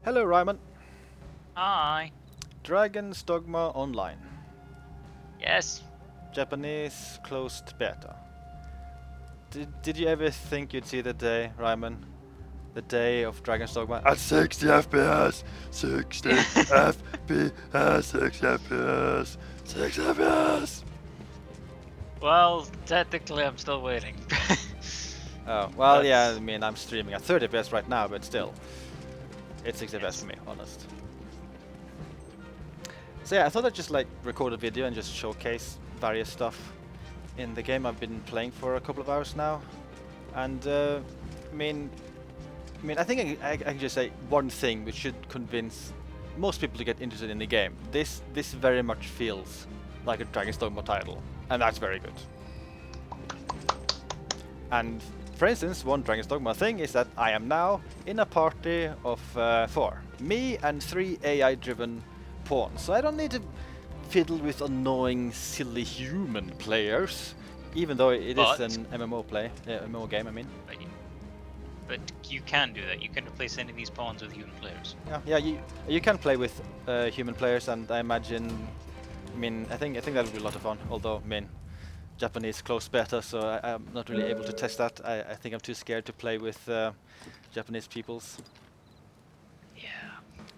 Hello, Ryman. Hi. Dragon's Dogma Online. Yes. Japanese closed beta. Did you ever think you'd see the day, Ryman? The day of Dragon's Dogma at 60 FPS! 60 FPS! 60 FPS! 60 FPS! Well, technically, I'm still waiting. Oh, well, yeah, That's- I mean, I'm streaming at 30 FPS right now, but still. It's 60 FPS Yes. for me, honest. So yeah, I thought I'd just like record a video and just showcase various stuff in the game. I've been playing for a couple of hours now, and I mean, I think I can just say one thing which should convince most people to get interested in the game. This very much feels like a Dragon's Dogma title, and that's very good. And for instance, one Dragon's Dogma thing is that I am now in a party of 4. Me and 3 AI-driven pawns, so I don't need to fiddle with annoying, silly human players, even though it is an MMO game, I mean. But you can do that. You can replace any of these pawns with human players. Yeah, you can play with human players, and I imagine, I think that would be a lot of fun. Although, Japanese closed beta, so I'm not really able to test that. I think I'm too scared to play with Japanese peoples. Yeah.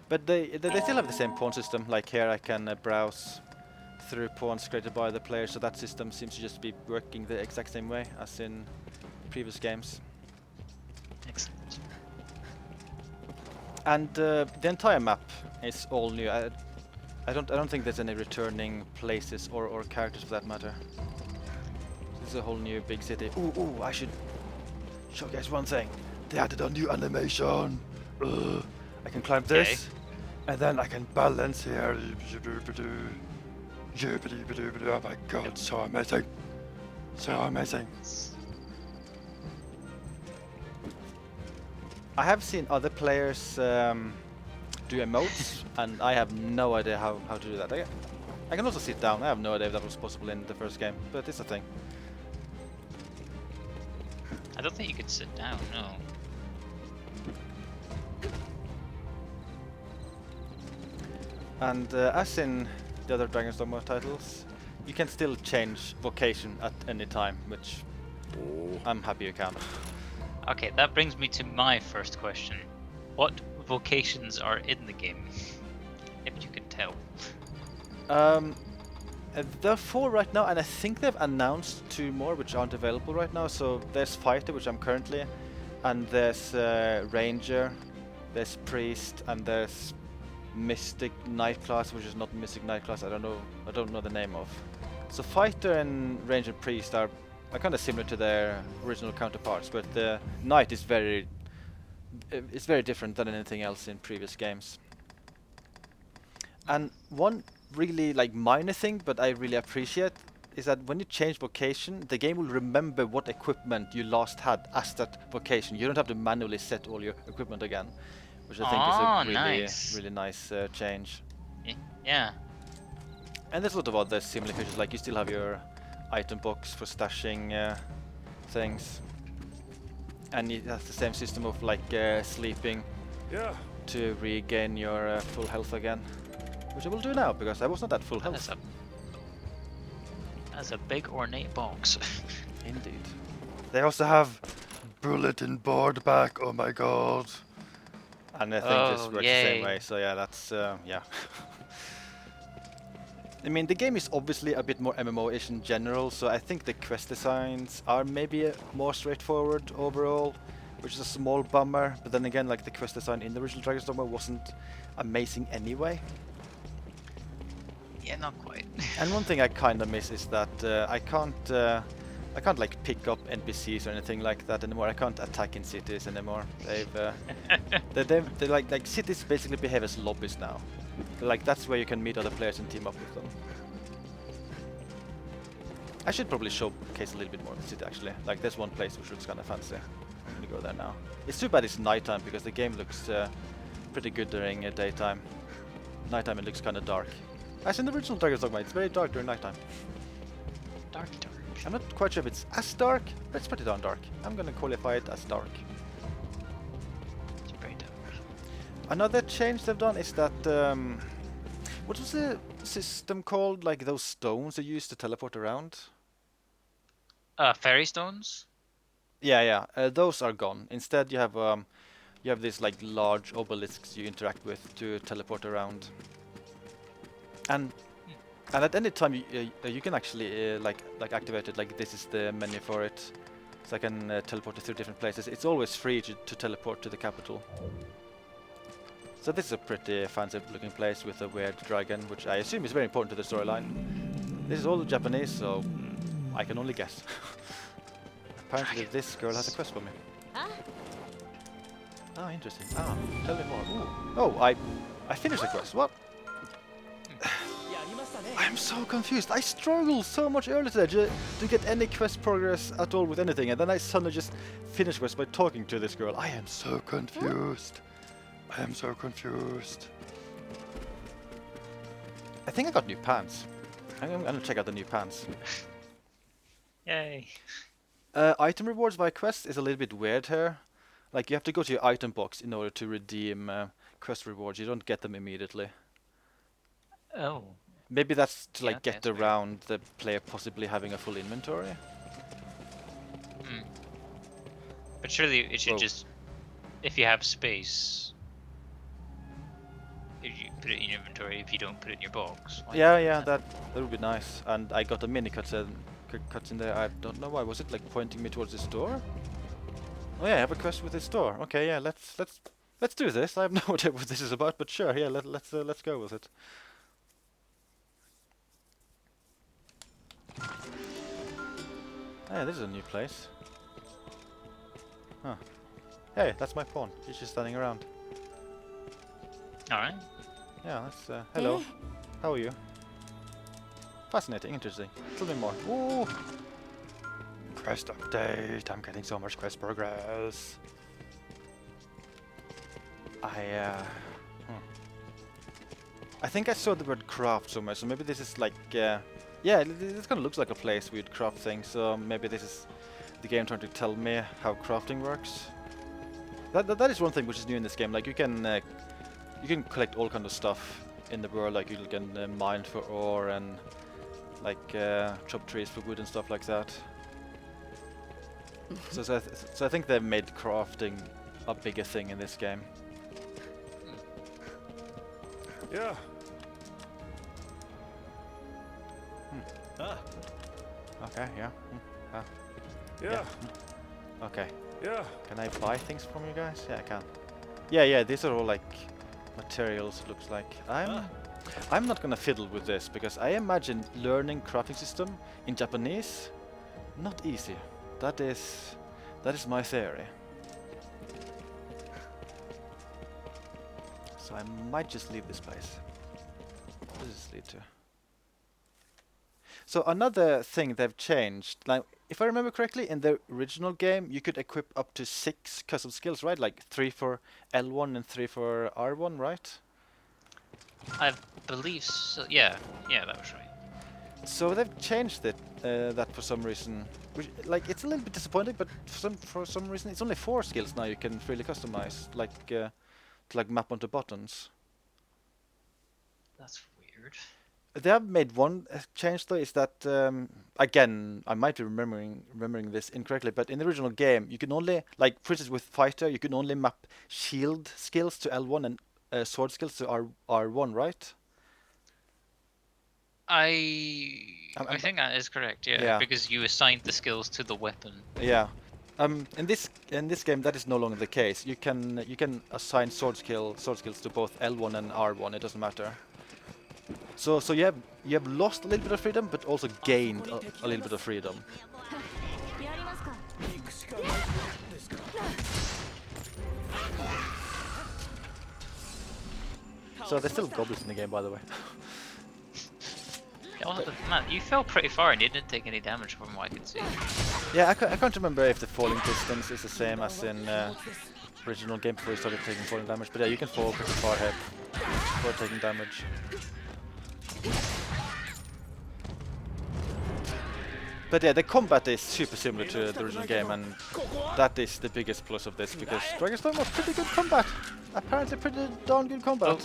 But they still have the same pawn system. Like here, I can browse through pawns created by the players, so that system seems to just be working the exact same way as in previous games. Excellent. And the entire map is all new. I don't think there's any returning places or characters for that matter. This is a whole new big city. Ooh, I should showcase one thing. They added a new animation. I can climb this, and then I can balance here. Oh my god, so amazing. So amazing. I have seen other players do emotes, and I have no idea how to do that. I can also sit down. I have no idea if that was possible in the first game, but it's a thing. I don't think you could sit down, no. And as in the other Dragon's Dogma titles, you can still change vocation at any time, which I'm happy you can. Okay, that brings me to my first question. What vocations are in the game? If you can tell. There are 4 right now, and I think they've announced 2 more which aren't available right now. So there's Fighter, which I'm currently, and there's Ranger, there's Priest, and there's Mystic Knight class, which is not Mystic Knight class. I don't know the name of. So Fighter and Ranger and Priest are kind of similar to their original counterparts, but the Knight is very different than anything else in previous games. And one really minor thing, but I really appreciate, is that when you change vocation, the game will remember what equipment you last had as that vocation. You don't have to manually set all your equipment again, which I think is a really nice change. Yeah. And there's a lot of other similar features, like you still have your item box for stashing things, and it has the same system of sleeping to regain your full health again, which I will do now because I was not at full health. That's a big ornate box. Indeed. They also have bulletin board back. Oh my god! And I think this works the same way. So yeah, that's yeah. The game is obviously a bit more MMO-ish in general, so I think the quest designs are maybe more straightforward overall, which is a small bummer. But then again, the quest design in the original Dragon's Dogma wasn't amazing anyway. Yeah, not quite. And one thing I kind of miss is that I can't pick up NPCs or anything like that anymore. I can't attack in cities anymore. They've cities basically behave as lobbies now. That's where you can meet other players and team up with them. I should probably showcase a little bit more of the city actually. There's one place which looks kind of fancy. I'm gonna go there now. It's too bad it's nighttime because the game looks pretty good during daytime. Nighttime it looks kind of dark. As in the original Dragon's Dogma, it's very dark during nighttime. Dark. I'm not quite sure if it's as dark, but it's pretty darn dark. I'm gonna qualify it as dark. It's very dark. Another change they've done is that what was the system called? Like those stones they used to teleport around? Fairy stones? Yeah. Those are gone. Instead, you have these like large obelisks you interact with to teleport around. And at any time you can actually like activate it. Like this is the menu for it, so I can teleport to 3 different places. It's always free to teleport to the capital. So this is a pretty fancy looking place with a weird dragon, which I assume is very important to the storyline. This is all Japanese, so I can only guess. Apparently this girl has a quest for me. Oh, interesting. Ah, tell me more. Ooh. Oh, I finished the quest. What? I'm so confused. I struggled so much earlier today to get any quest progress at all with anything, and then I suddenly just finished quest by talking to this girl. I am so confused. I am so confused. I think I got new pants. I'm gonna check out the new pants. Yay. Item rewards by quest is a little bit weird here. Like you have to go to your item box in order to redeem quest rewards. You don't get them immediately. Oh. Maybe that's to like Okay, get that's around the player possibly having a full inventory. But surely it should Whoa. just, if you have space, if you put it in your inventory, if you don't put it in your box. Yeah, that would be nice. And I got a mini cutscene there. I don't know why. Was it like pointing me towards this door? Oh yeah, I have a quest with this door. Okay, yeah, let's do this. I have no idea what this is about, but sure, yeah, let's go with it. Yeah, this is a new place. Huh. Hey, that's my pawn. He's just standing around. Alright. Yeah, that's hello. How are you? Fascinating, interesting. Tell me more. Ooh. Quest update. I'm getting so much quest progress. I think I saw the word craft somewhere, so maybe this is like yeah, this kind of looks like a place where you'd craft things, so maybe this is the game trying to tell me how crafting works. That is one thing which is new in this game. Like you can collect all kind of stuff in the world. Like you can mine for ore and like chop trees for wood and stuff like that. So I think they've made crafting a bigger thing in this game. Yeah. Okay, yeah. Yeah. Okay. Yeah. Can I buy things from you guys? Yeah, I can. Yeah, these are all like materials, looks like. I'm not gonna fiddle with this because I imagine learning crafting system in Japanese not easy. That is my theory. So I might just leave this place. What does this lead to? So another thing they've changed, like if I remember correctly, in the original game you could equip up to 6 custom skills, right? Like 3 for L1 and 3 for R1, right? I believe so. Yeah, that was right. So they've changed it, that for some reason. Which, like, it's a little bit disappointing, but for some reason it's only 4 skills now you can freely customize, like to like map onto buttons. That's weird. They have made one change though, is that again I might be remembering this incorrectly, but in the original game you can only, like for instance with fighter, you can only map shield skills to L1 and sword skills to R1, right? I think that is correct. Yeah, because you assigned the skills to the weapon. Yeah. In this game that is no longer the case. You can assign sword skills to both L1 and R1. It doesn't matter. So you have lost a little bit of freedom, but also gained a little bit of freedom. So there's still goblins in the game, by the way. Well, man, you fell pretty far and you didn't take any damage from what I could see. Yeah, I can't remember if the falling distance is the same as in original game before you started taking falling damage, but yeah, you can fall pretty far ahead before taking damage. But yeah, the combat is super similar to the original game, and that is the biggest plus of this, because Dragon's Dogma was pretty good combat. Apparently pretty darn good combat.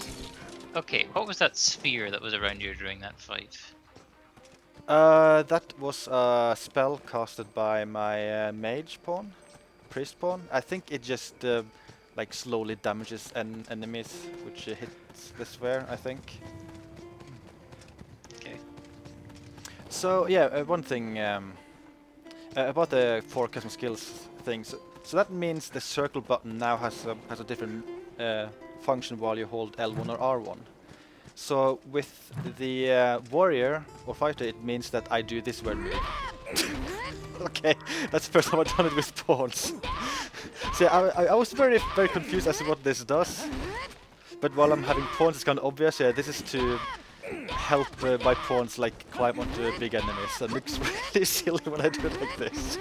Okay, what was that sphere that was around you during that fight? That was a spell casted by my mage pawn, priest pawn. I think it just like slowly damages enemies, which hits the sphere, I think. Okay. So yeah, one thing about the 4 custom skills thing. So that means the circle button now has a different function while you hold L1 or R1. So with the warrior or fighter, it means that I do this word move. Okay, that's the first time I've done it with pawns. So I was very confused as to what this does. But while I'm having pawns, it's kind of obvious. Yeah, this is to help my pawns like climb onto big enemies. That looks really silly when I do it like this.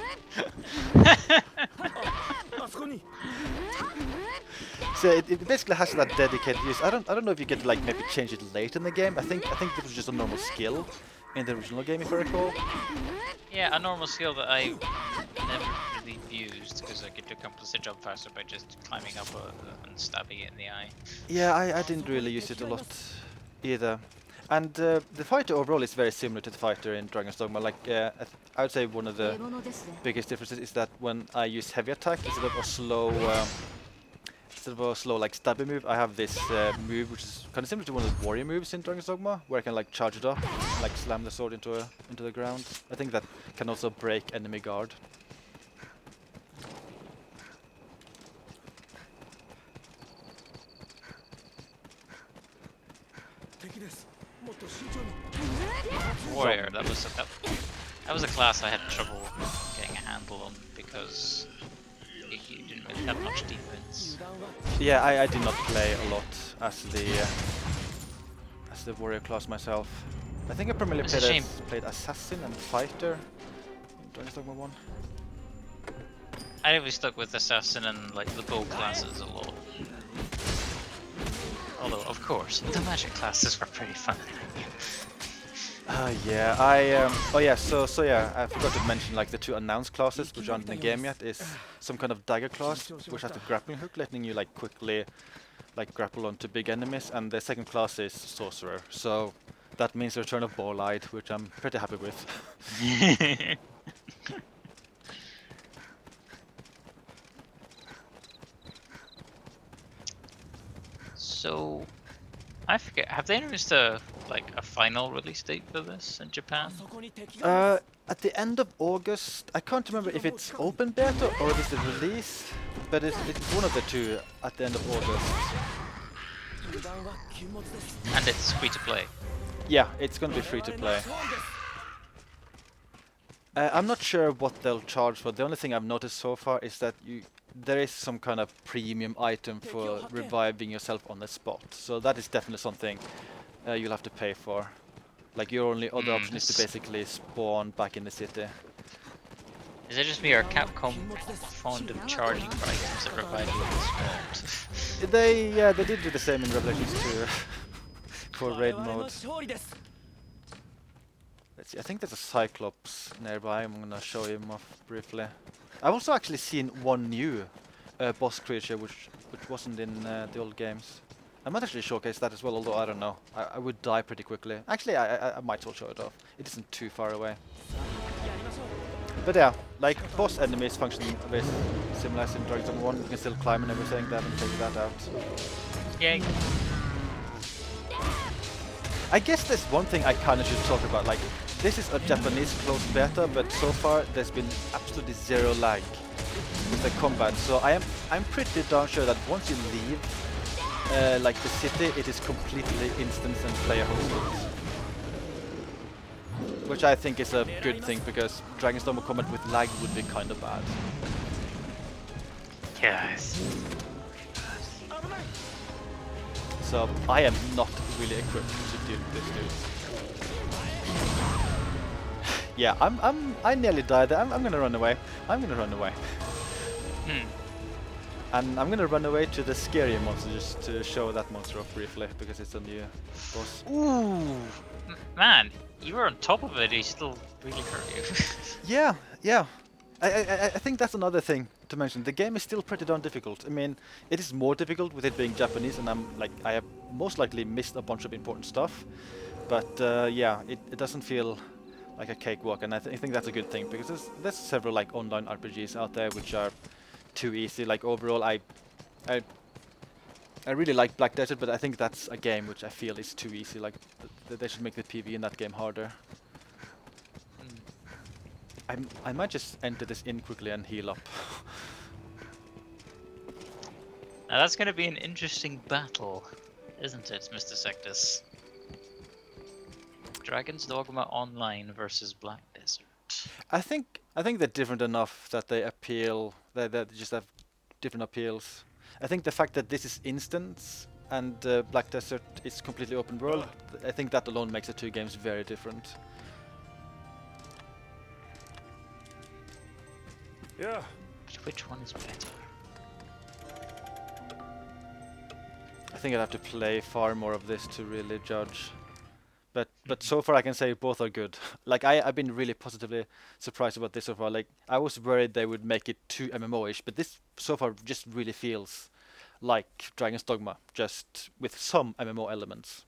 So it basically has that dedicated use. I don't know if you can like maybe change it late in the game. I think it was just a normal skill in the original game, if I recall. Yeah, a normal skill that I never really used because I could accomplish the job faster by just climbing up and stabbing it in the eye. Yeah, I didn't really use it a lot either. And the fighter overall is very similar to the fighter in Dragon's Dogma. Like I would say one of the biggest differences is that when I use heavy attack instead of a slow like stabby move, I have this move which is kind of similar to one of the warrior moves in Dragon's Dogma, where I can like charge it up, and, like slam the sword into the ground. I think that can also break enemy guard. Warrior, that was a class I had trouble getting a handle on because you didn't really have much defense. Yeah, I did not play a lot as the warrior class myself. I think I primarily played assassin and fighter in Dragon's Dogma 1. I really stuck with assassin and like the bow classes a lot. Although, of course, the magic classes were pretty fun. Yeah, so yeah, I forgot to mention like the 2 announced classes which aren't in the game yet is some kind of dagger class which has a grappling hook, letting you like quickly like grapple onto big enemies, and the second class is sorcerer. So that means the return of Bowlight, which I'm pretty happy with. So, I forget. Have they announced a final release date for this in Japan? At the end of August. I can't remember if it's open beta or if it's the release, but it's one of the 2 at the end of August. And it's free to play. Yeah, it's gonna be free to play. I'm not sure what they'll charge for. The only thing I've noticed so far is that there is some kind of premium item for reviving yourself on the spot. So that is definitely something you'll have to pay for. Like your only other option is to basically spawn back in the city. Is it just me or Capcom fond of charging for items that revive you on the spot? They did do the same in Revelations 2 for raid mode. Let's see, I think there's a Cyclops nearby. I'm gonna show him off briefly. I've also actually seen one new boss creature which wasn't in the old games. I might actually showcase that as well, although I don't know. I would die pretty quickly. Actually, I might as well show it off. It isn't too far away. But yeah, like boss enemies function very similar as in Dragon's Dogma 1. You can still climb and everything. They haven't taken that out. Yay. I guess there's one thing I kinda should talk about. Like, this is a Japanese closed beta, but so far there's been absolutely zero lag with the combat. So I'm pretty darn sure that once you leave like the city, it is completely instance and player hosted. Which I think is a good thing, because Dragon's Dogma combat with lag would be kind of bad. Yes. So I am not really equipped to deal with this dude. Yeah, I nearly died there. I'm gonna run away. I'm gonna run away. And I'm gonna run away to the scary monster just to show that monster off briefly because it's a new boss. Ooh, man, you were on top of it. He still really hurt you. Yeah, yeah. I think that's another thing to mention. The game is still pretty darn difficult. I mean, it is more difficult with it being Japanese, and I have most likely missed a bunch of important stuff. But yeah, it doesn't feel like a cakewalk, and I think that's a good thing because there's several like online RPGs out there which are too easy. Like overall, I I really like Black Desert, but I think that's a game which I feel is too easy. Like they should make the PvE in that game harder. I might just enter this in quickly and heal up. Now that's going to be an interesting battle, isn't it, Mr. Sectus? Dragon's Dogma Online versus Black Desert. I think they're different enough that they appeal. They just have different appeals. I think the fact that this is instance and Black Desert is completely open world, I think that alone makes the two games very different. Yeah. But which one is better? I think I'd have to play far more of this to really judge. But so far I can say both are good. Like I've been really positively surprised about this so far. Like I was worried they would make it too MMO-ish, but this so far just really feels like Dragon's Dogma, just with some MMO elements.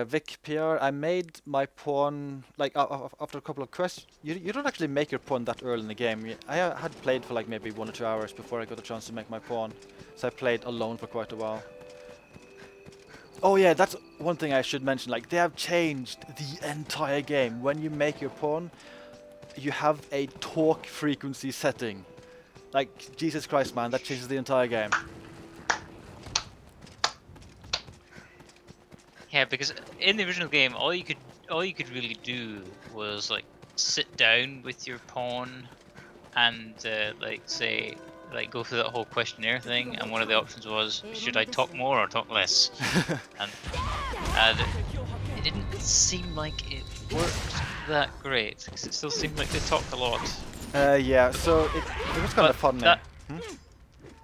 Vic PR, I made my pawn like after a couple of quests. You don't actually make your pawn that early in the game. I had played for like maybe 1 or 2 hours before I got a chance to make my pawn, so I played alone for quite a while. Oh yeah, that's one thing I should mention. Like they have changed the entire game. When you make your pawn, you have a talk frequency setting. Like Jesus Christ, man, that changes the entire game. Yeah, because in the original game, all you could really do was like sit down with your pawn and like say like go through that whole questionnaire thing, and one of the options was should I talk more or talk less, and it didn't seem like it worked that great because it still seemed like they talked a lot. Yeah, so it was kind of funny.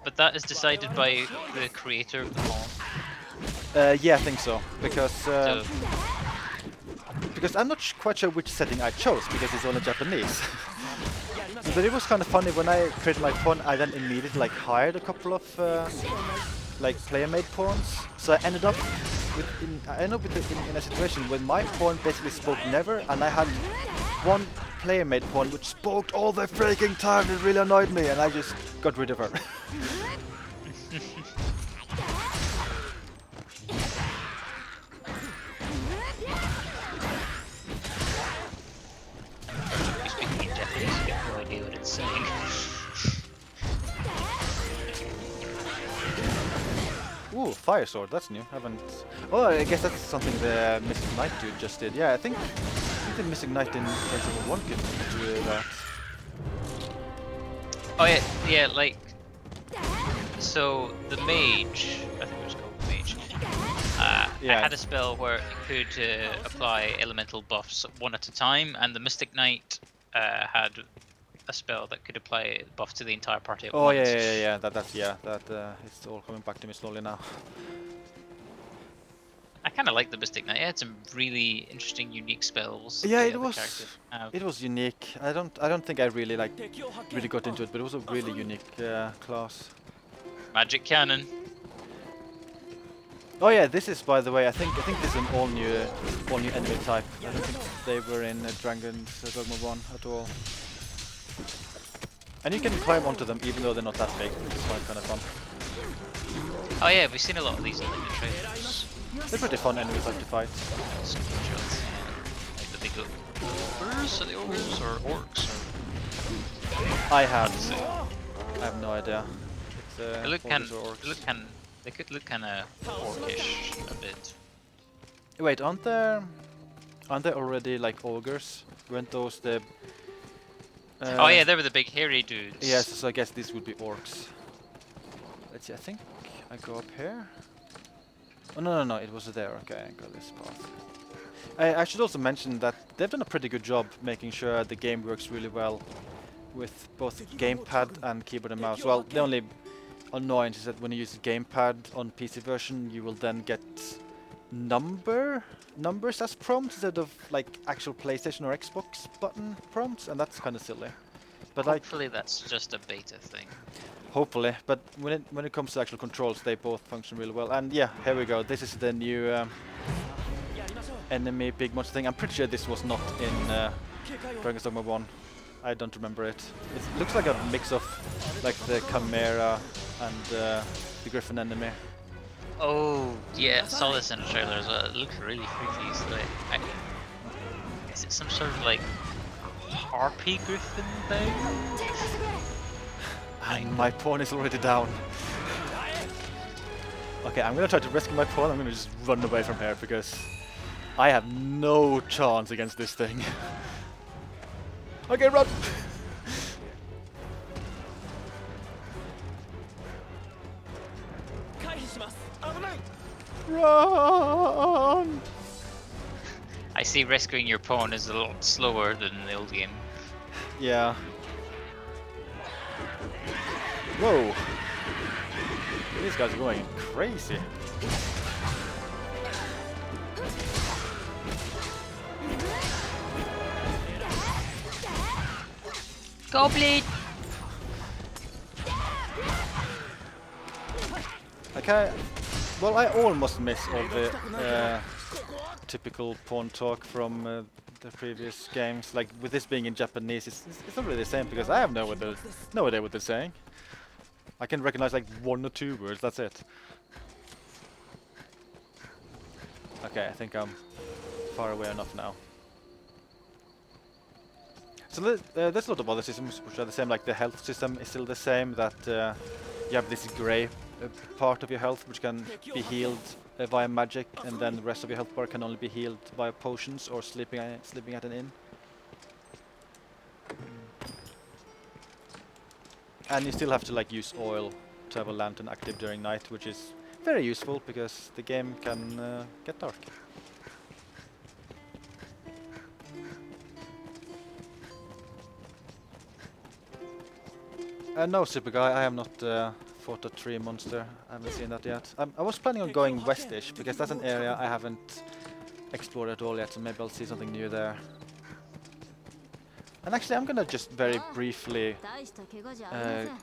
But that is decided by the creator of the pawn. Yeah, I think so. Because I'm not quite sure which setting I chose because it's only Japanese. But it was kind of funny when I created my pawn. I then immediately like hired a couple of like player-made pawns. So I ended up in a situation where my pawn basically spoke never, and I had one player-made pawn which spoke all the freaking time. It really annoyed me, and I just got rid of her. Ooh, fire sword, that's new. Haven't. Oh, I guess that's something the Mystic Knight dude just did. Yeah, I think the Mystic Knight in Resident Evil 1 could do that. Oh yeah, like so the mage, I think it was called the mage. Yeah. I had a spell where it could apply elemental buffs one at a time, and the Mystic Knight had a spell that could apply buff to the entire party at once. Oh yeah. It's all coming back to me slowly now. I kind of like the Mystic Knight. It had some really interesting, unique spells. Yeah, that it the was. characters have. It was unique. I don't think I really got into it, but it was a really unique class. Magic cannon. Oh yeah, this is, by the way, I think this is an all new enemy type. I don't think they were in Dragon's Dogma 1 at all. And you can climb onto them even though they're not that big, which is quite kind of fun. Oh yeah, we've seen a lot of these in the trailers. They're pretty fun enemies like to fight. Screenshots. Like the big ogres, or the ogres, or orcs, or... I have no idea. It's, They look ogres or orcs. they could look kind of orcish a bit. Wait, aren't there already like ogres? Weren't those the? Oh yeah, they were the big hairy dudes. Yes, so I guess these would be orcs. Let's see. I think I go up here. Oh no, it was there. Okay, I got this path. I should also mention that they've done a pretty good job making sure the game works really well with both gamepad and keyboard and mouse. Well, the only annoyance is that when you use the gamepad on PC version, you will then get numbers as prompts instead of like actual PlayStation or Xbox button prompts, and that's kind of silly. But like, Hopefully that's just a beta thing. hopefully, but when it comes to actual controls, they both function really well. And yeah, here we go. This is the new enemy big monster thing. I'm pretty sure this was not in Dragon's Dogma 1. I don't remember it. It looks like a mix of like the Chimera and the Griffin enemy. Oh, yeah, I saw this in the trailer as well. It looks really freaky. So is it some sort of like harpy griffin thing? And my pawn is already down. Okay, I'm gonna try to rescue my pawn. I'm gonna just run away from here because I have no chance against this thing. Okay, run! Run! I see rescuing your pawn is a lot slower than in the old game. Yeah. Whoa! These guys are going crazy. Goblin! Okay. Well, I almost missed all the typical pawn talk from the previous games. Like with this being in Japanese, it's not really the same because I have no idea what they're saying. I can recognize like 1 or 2 words. That's it. Okay, I think I'm far away enough now. So there's a lot of other systems which are the same. Like the health system is still the same. That you have this grey part of your health which can be healed via magic, and then the rest of your health bar can only be healed via potions or sleeping at an inn. And you still have to like use oil to have a lantern active during night, which is very useful because the game can get dark. No, Super Guy, I have not fought a tree monster. I haven't seen that yet. I was planning on going westish because that's an area I haven't explored at all yet, so maybe I'll see something new there. And actually, I'm gonna just very briefly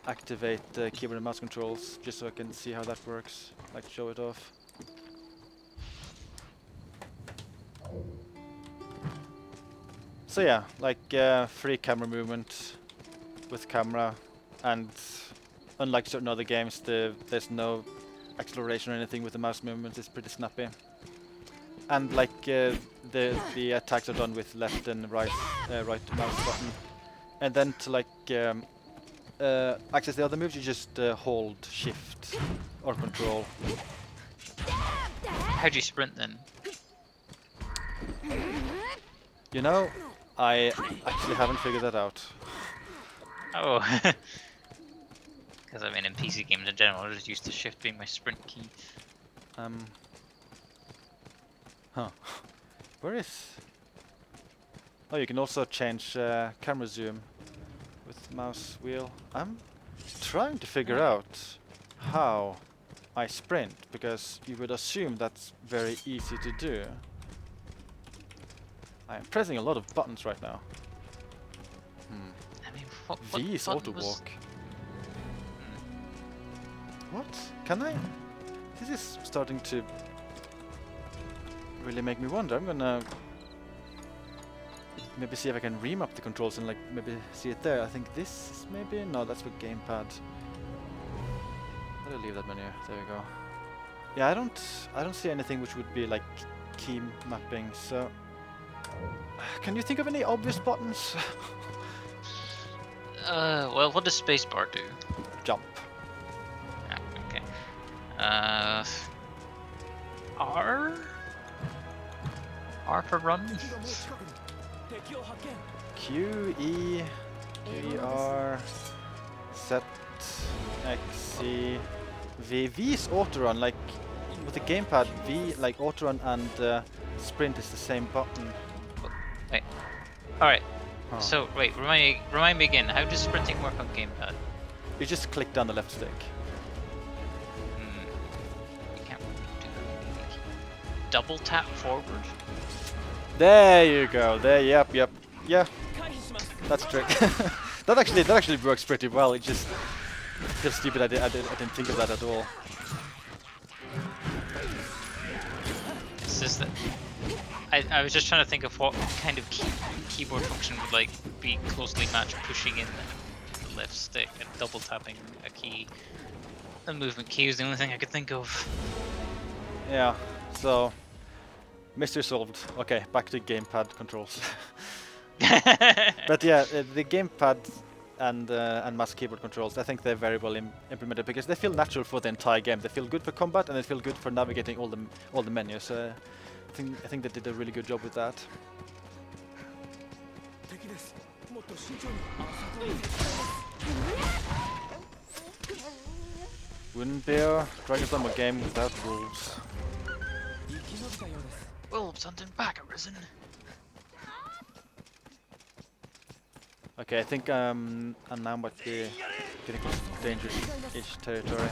activate the keyboard and mouse controls just so I can see how that works. Like, show it off. So yeah, like free camera movement with camera. And unlike certain other games, there's no acceleration or anything with the mouse movements. It's pretty snappy. And like the attacks are done with left and right mouse button. And then to like access the other moves, you just hold shift or control. How do you sprint then? You know, I actually haven't figured that out. Oh. Because I mean, in PC games in general, I just used to shift being my sprint key. Huh. Where is... Oh, you can also change camera zoom with mouse wheel. I'm trying to figure out how I sprint, because you would assume that's very easy to do. I am pressing a lot of buttons right now. I mean, what V is auto walk. What? Can I? This is starting to really make me wonder. I'm gonna maybe see if I can remap the controls and like maybe see it there. I think this is maybe, no, that's with gamepad. I'll leave that menu. There we go. Yeah, I don't see anything which would be like key mapping. So, can you think of any obvious buttons? Well, what does spacebar do? Jump. Ah, okay. R? R for run? Q, E, E, R, Z, X, C, V. V is auto run, like with the gamepad, V, like auto run and sprint is the same button. Wait. Alright. Huh. So, wait, remind me again. How does sprinting work on gamepad? You just click down the left stick. You can't do double tap forward. There you go. There. Yep. Yeah. That's a trick. that actually works pretty well. It just feels stupid. I didn't think of that at all. It's just that I was just trying to think of what kind of keyboard function would like be closely matched pushing in the left stick and double tapping a key. The movement key was the only thing I could think of. Yeah. So mystery solved. Okay, back to gamepad controls. But yeah, the gamepad and mouse keyboard controls, I think they're very well implemented because they feel natural for the entire game. They feel good for combat and they feel good for navigating all the menus. I think they did a really good job with that. Wouldn't be a Dragon's Dogma game without wolves. Wolves hunting back, Arisen. Okay, I think I'm now might be getting close to dangerous-ish territory.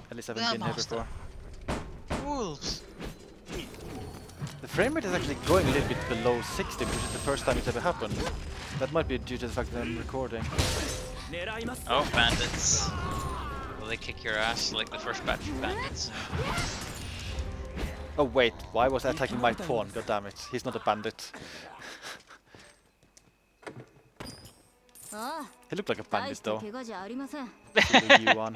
At least I haven't been here before. Wolves. The frame rate is actually going a little bit below 60, which is the first time it's ever happened. That might be due to the fact that I'm recording. Oh, bandits. Will they kick your ass like the first batch of bandits? Oh wait, why was I attacking my pawn? God damn it, he's not a bandit. He looked like a bandit though. The U1.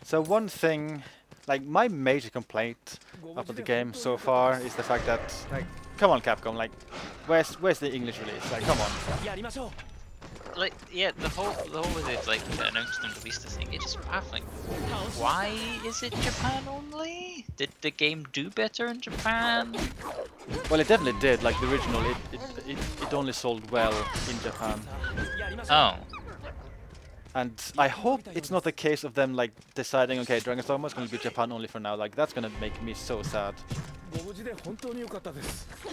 So one thing, like my major complaint about the game so far is the fact that, like, come on Capcom, like, where's the English release? Like, come on. Like, yeah, the whole way they've like announced and released this thing, it's just baffling. Why is it Japan only? Did the game do better in Japan? Well, it definitely did. Like the original, it only sold well in Japan. Oh. And I hope it's not a case of them like deciding, okay, Dragon's Dogma is going to be Japan only for now. Like that's going to make me so sad.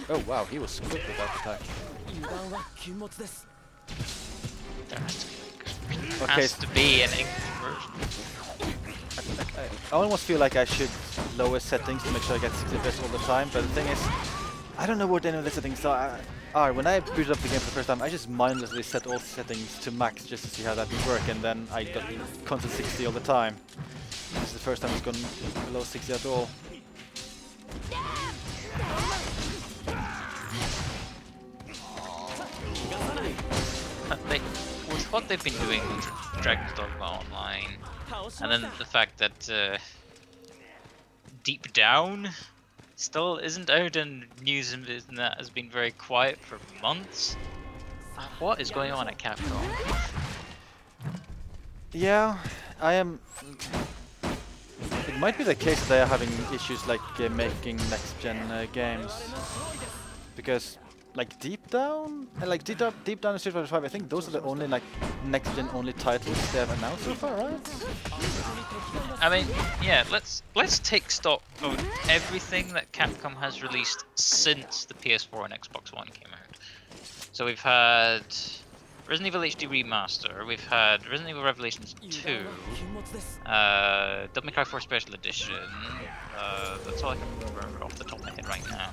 Oh wow, he was quick with that attack. There Okay, has to be an English version. I almost feel like I should lower settings to make sure I get 60 FPS all the time, but the thing is, I don't know what any of the settings are. When I booted up the game for the first time, I just mindlessly set all settings to max just to see how that would work, and then I got constant 60 all the time. This is the first time it's gone below 60 at all. With what they've been doing with Dragon's Dogma Online, and then the fact that Deep Down still isn't out and news and that has been very quiet for months. What is going on at Capcom? Yeah, I am. It might be the case that they are having issues like making next-gen games, because like Deep Down and like Deep Down and Street Fighter 5, I think those are the only like next-gen only titles they have announced so far, right? I mean, yeah, let's take stock of everything that Capcom has released since the PS4 and Xbox One came out. So we've had Resident Evil HD Remaster, we've had Resident Evil Revelations 2, Devil May Cry 4 Special Edition, that's all I can remember off the top of my head right now.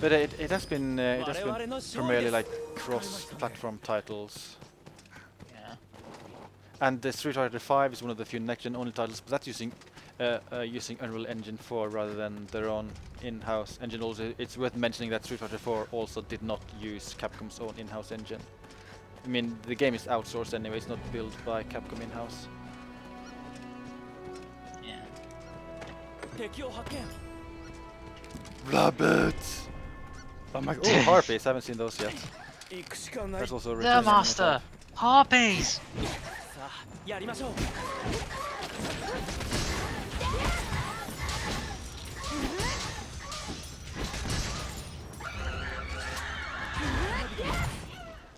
But it has been primarily like cross-platform titles. Yeah. And the Street Fighter 5 is one of the few next-gen only titles, but that's using Unreal Engine 4 rather than their own in-house engine. Also, it's worth mentioning that Street Fighter 4 also did not use Capcom's own in-house engine. I mean, the game is outsourced anyway; it's not built by Capcom in-house. Yeah. Rabbit! Oh my! Oh, harpies! I haven't seen those yet. There's also a The returning Master! Harpies!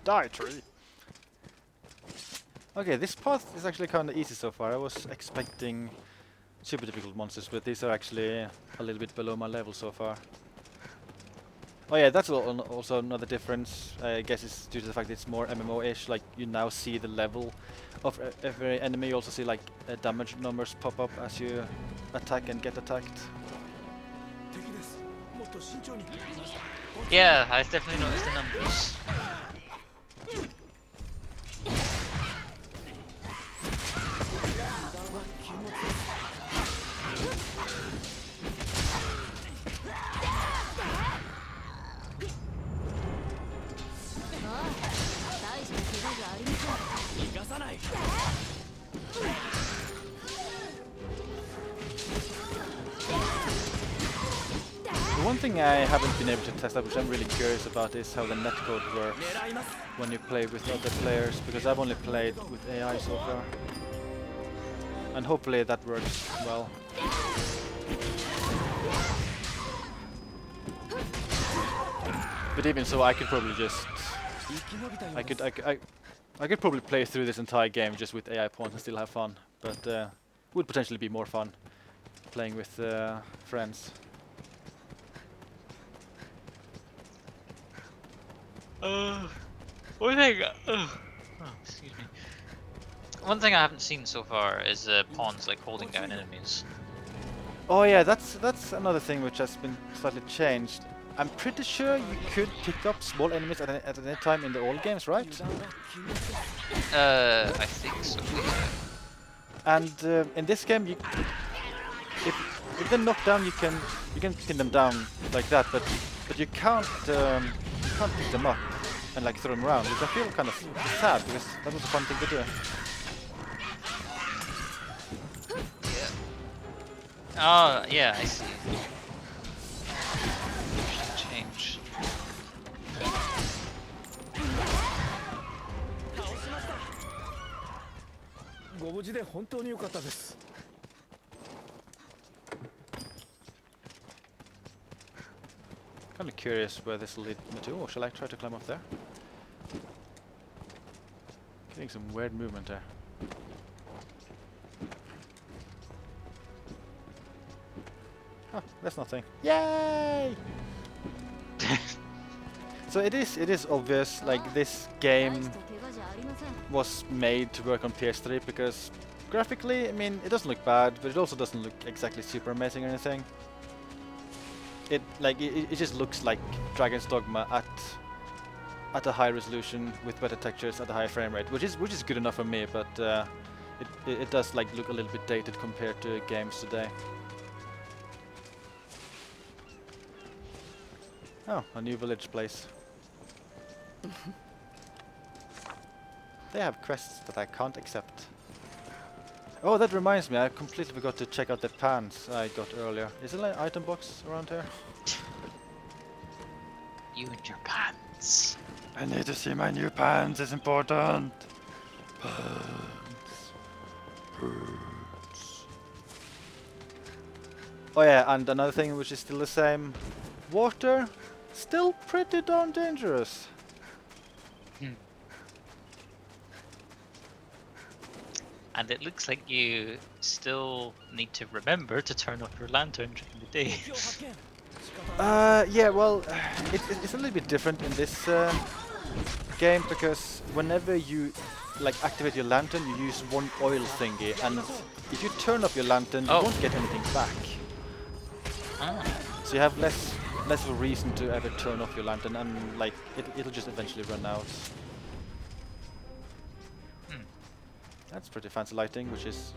Die, tree! Okay, this path is actually kind of easy so far. I was expecting super difficult monsters, but these are actually a little bit below my level so far. Oh yeah, that's also another difference. I guess it's due to the fact that it's more MMO-ish. Like, you now see the level of every enemy. You also see like damage numbers pop up as you attack and get attacked. Yeah, I definitely noticed the numbers. The one thing I haven't been able to test out, which I'm really curious about, is how the netcode works when you play with other players, because I've only played with AI so far. And hopefully that works well. But even so, I could probably just... I could probably play through this entire game just with AI pawns and still have fun. But would potentially be more fun playing with friends. One thing. Excuse me. One thing I haven't seen so far is pawns like holding down enemies. Oh yeah, that's another thing which has been slightly changed. I'm pretty sure you could pick up small enemies at any time in the old games, right? I think so. And in this game, if they're knocked down, you can pin them down like that, but you can't pick them up and like throw them around, which I feel kind of sad because that was a fun thing to do. Oh, yeah, I see. Change. Kind of curious where this will lead me to. Or shall I try to climb up there? Getting some weird movement there. Oh, that's nothing. Yay! So it is obvious, like, this game was made to work on PS3 because graphically, I mean, it doesn't look bad, but it also doesn't look exactly super amazing or anything. It just looks like Dragon's Dogma at a high resolution with better textures at a high frame rate, which is good enough for me, but it does like look a little bit dated compared to games today. Oh, a new village place. They have quests that I can't accept. Oh, that reminds me, I completely forgot to check out the pants I got earlier. Is there an item box around here? You and your pants. I need to see my new pants, it's important. Pants. Pants. Oh yeah, and another thing which is still the same. Water, still pretty darn dangerous. And it looks like you still need to remember to turn off your lantern during the day. Yeah, well, it's a little bit different in this game because whenever you like activate your lantern, you use one oil thingy, and if you turn off your lantern, you won't get anything back. Ah. So you have less of a reason to ever turn off your lantern, and like it'll just eventually run out. That's pretty fancy lighting, which is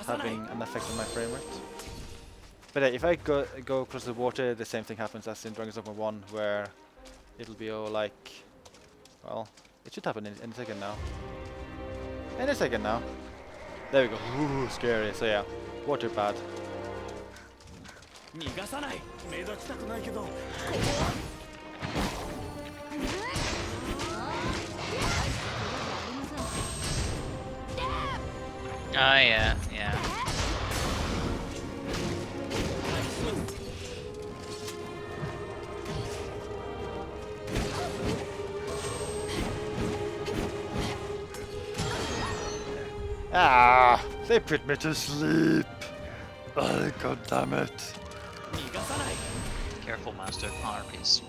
having an effect on my frame rate. But if I go close to the water, the same thing happens as in Dragon's Dogma 1, where it'll be all like, well, it should happen any second now. Any second now. There we go. Ooh, scary. So yeah, water bad. Ah, yeah, yeah. Ah, they put me to sleep. Oh, god damn it. Careful, master. Honor, please.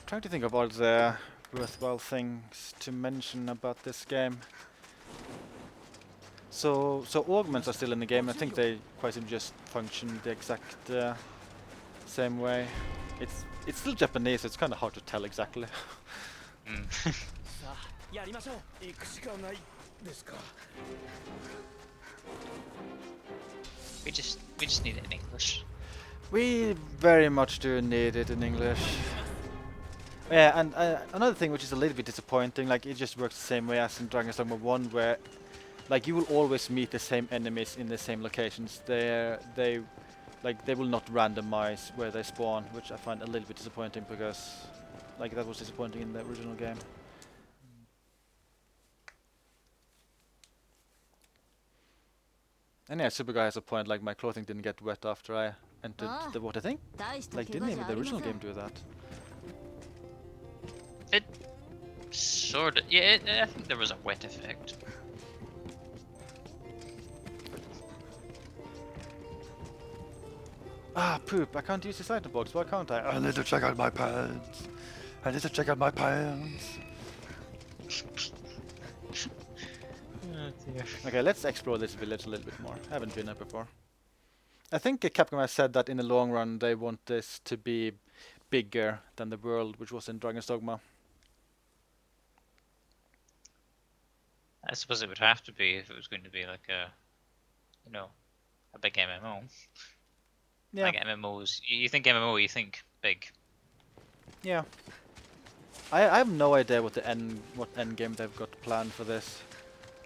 Trying to think of all the worthwhile things to mention about this game. So augments are still in the game. I think they quite simply just function the exact same way. It's still Japanese, so it's kind of hard to tell exactly. Mm. さあやりましょう。行くしかないですか。we just need it in English. We very much do need it in English. Yeah, and another thing which is a little bit disappointing, like it just works the same way as in Dragon's Dogma 1, where like you will always meet the same enemies in the same locations. They will not randomize where they spawn, which I find a little bit disappointing because like that was disappointing in the original game. And yeah, Superguy has a point, like my clothing didn't get wet after I entered the water thing. Like didn't even the original game do that? It sort of. Yeah, I think there was a wet effect. Ah, poop, I can't use this item box, why can't I? I need to check out my pants. I need to check out my pants. Oh dear. Okay, let's explore this village a little bit more. I haven't been there before. I think Capcom has said that in the long run they want this to be bigger than the world which was in Dragon's Dogma. I suppose it would have to be if it was going to be like a, you know, a big MMO. Yeah. Like MMOs, you think MMO, you think big. Yeah. I have no idea what end game they've got planned for this.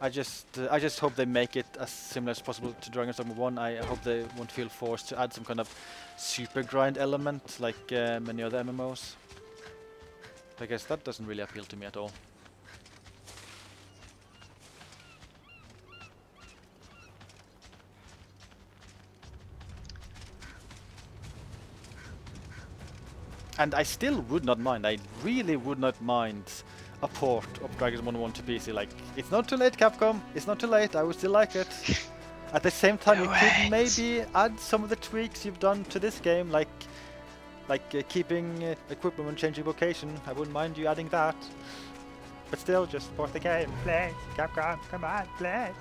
I just hope they make it as similar as possible to Dragon's Dogma 1. I hope they won't feel forced to add some kind of super grind element like many other MMOs. Because that doesn't really appeal to me at all. And I still would not mind, I really would not mind a port of Dragon's Dogma 1 to PC. Like, it's not too late, Capcom, it's not too late, I would still like it. At the same time, you could maybe add some of the tweaks you've done to this game, like keeping equipment and changing vocation. I wouldn't mind you adding that. But still, just port the game, play, Capcom, come on, play.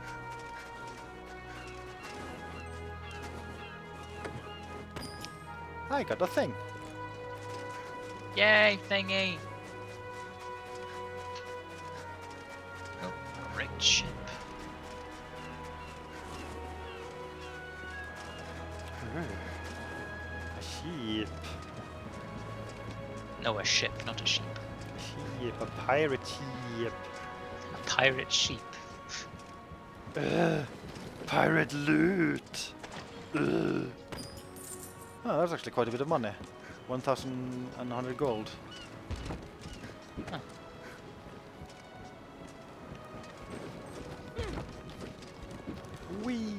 I got a thing. Yay, thingy! Oh, a rigged ship. A sheep. No, a ship, not a sheep. A sheep, a pirate sheep. A pirate sheep. Pirate loot. Oh, that's actually quite a bit of money. 1,100 gold. Huh. Whee!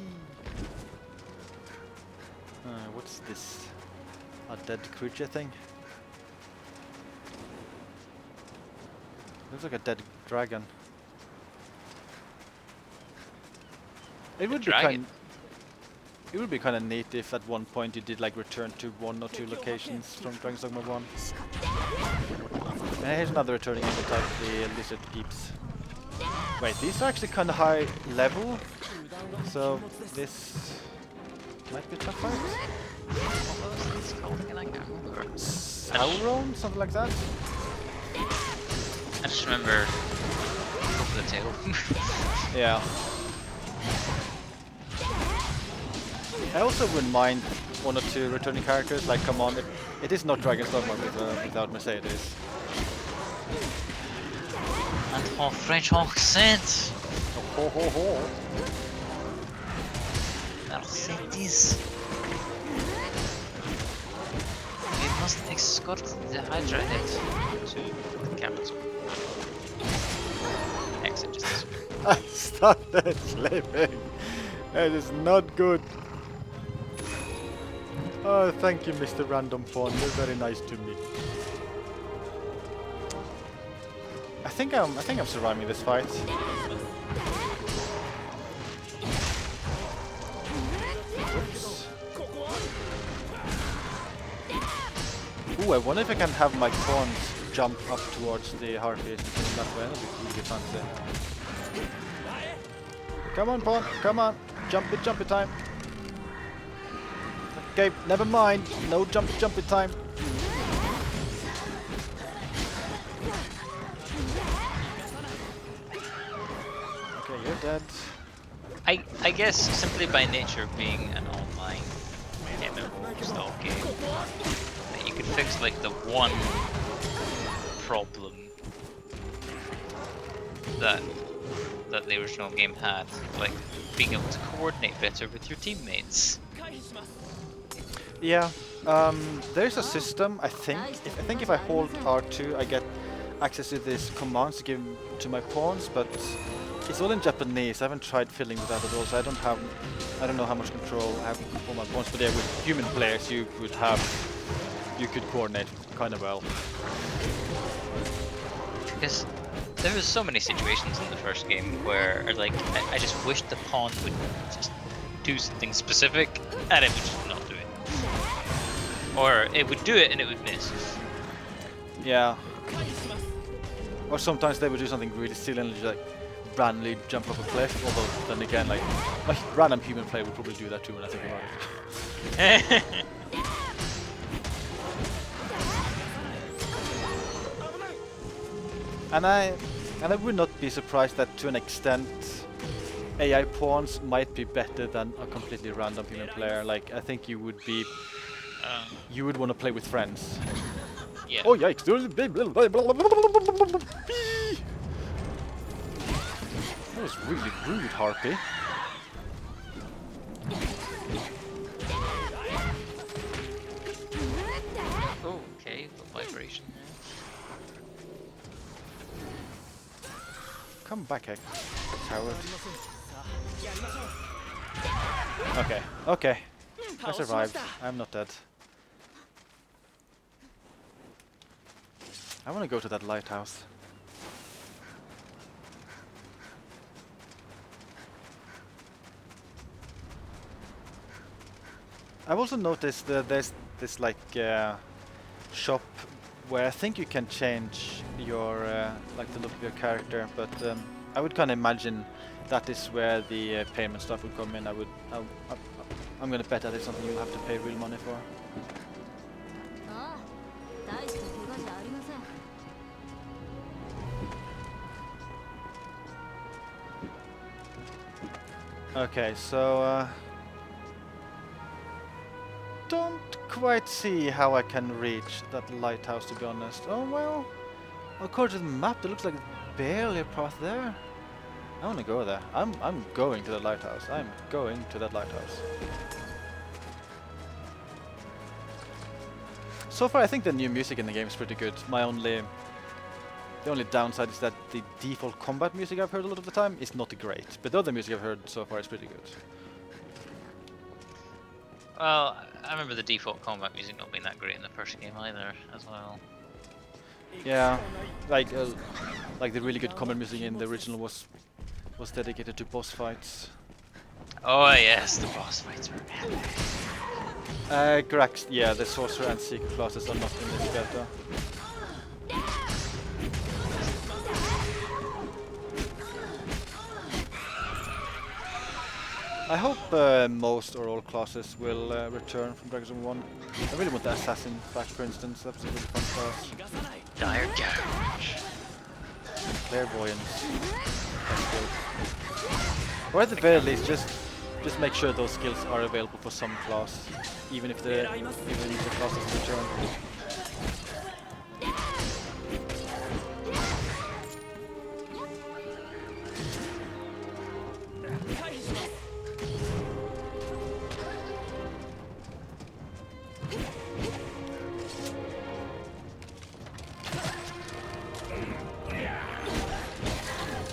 What's this? A dead creature thing? Looks like a dead dragon. It would be kind. It would be kind of neat if at one point you did like return to 1 or 2 locations from Dragon's Dogma 1. And here's another returning evil type, the lizard peeps. Wait, these are actually kind of high level, so this might be a tough fight. What was this called again? I can't remember. Sauron, something like that. I just remember over the tail. Yeah. I also wouldn't mind 1 or 2 returning characters, like come on, it is not Dragon's Dogma without Mercedes. And her French accent! Oh, ho ho ho! Mercedes! We must escort the Hydra head to the capital. Exit distance. I started sleeping. It is not good. Oh, thank you, Mr. Random Pawn. You're very nice to me. I think I'm surviving this fight. Oops. Ooh, I wonder if I can have my pawns jump up towards the harpies in that way. That'd be really fancy. Come on, pawn. Come on. Jumpy time. Okay, never mind. No jumpy time. Okay, you're dead. I guess simply by nature of being an online MMO style game, that you could fix like the one problem that the original game had, like being able to coordinate better with your teammates. Yeah, there's a system. I think if I hold R2, I get access to these commands to give to my pawns, but it's all in Japanese. I haven't tried fiddling with that at all, so I don't know how much control I have for my pawns. But yeah, with human players, you could coordinate kind of well. Because there was so many situations in the first game where, like, I just wished the pawn would just do something specific, and it would just not do it. Or it would do it and it would miss. Yeah. Or sometimes they would do something really silly and just like randomly jump off a cliff. Although then again, like a random human player would probably do that too when I think about it. And I would not be surprised that to an extent AI pawns might be better than a completely random human player. Like I think you would be you would want to play with friends. Yeah. Oh yikes! That was really rude, Harpy. Oh, okay, the vibration. Come back, heck, coward. Okay, okay. I survived. I'm not dead. I want to go to that lighthouse. I've also noticed that there's this like shop where I think you can change your like the look of your character, but I would kind of imagine that is where the payment stuff would come in. I'm gonna bet that it's something you'll have to pay real money for. Okay, so don't quite see how I can reach that lighthouse, to be honest. Oh well, according to the map, it looks like barely a path there. I want to go there. I'm going to the lighthouse. I'm going to that lighthouse. So far, I think the new music in the game is pretty good. The only downside is that the default combat music I've heard a lot of the time is not great, but the other music I've heard so far is pretty good. Well, I remember the default combat music not being that great in the first game either, as well. Yeah, like the really good combat music in the original was dedicated to boss fights. Oh yes, the boss fights were epic. Correct. Yeah, the sorcerer and seeker classes are not in this beta. I hope most or all classes will return from Dragon's Dogma 1. I really want the assassin back, for instance. That's a really fun class. Dire Garage. Clairvoyance. Or at the very least, just make sure those skills are available for some class, even if the class doesn't return.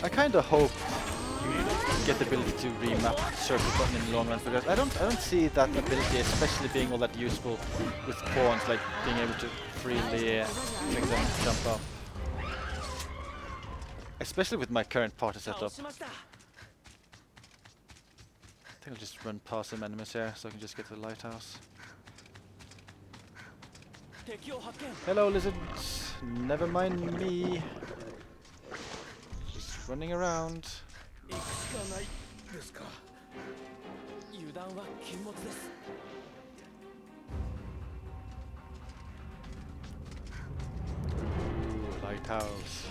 I kinda hope you get the ability to remap circle button in the long run, because I don't see that ability especially being all that useful with pawns, like being able to freely make them jump up. Especially with my current party setup. I think I'll just run past some enemies here so I can just get to the lighthouse. Hello lizards, never mind me. Just running around. Ooh, lighthouse.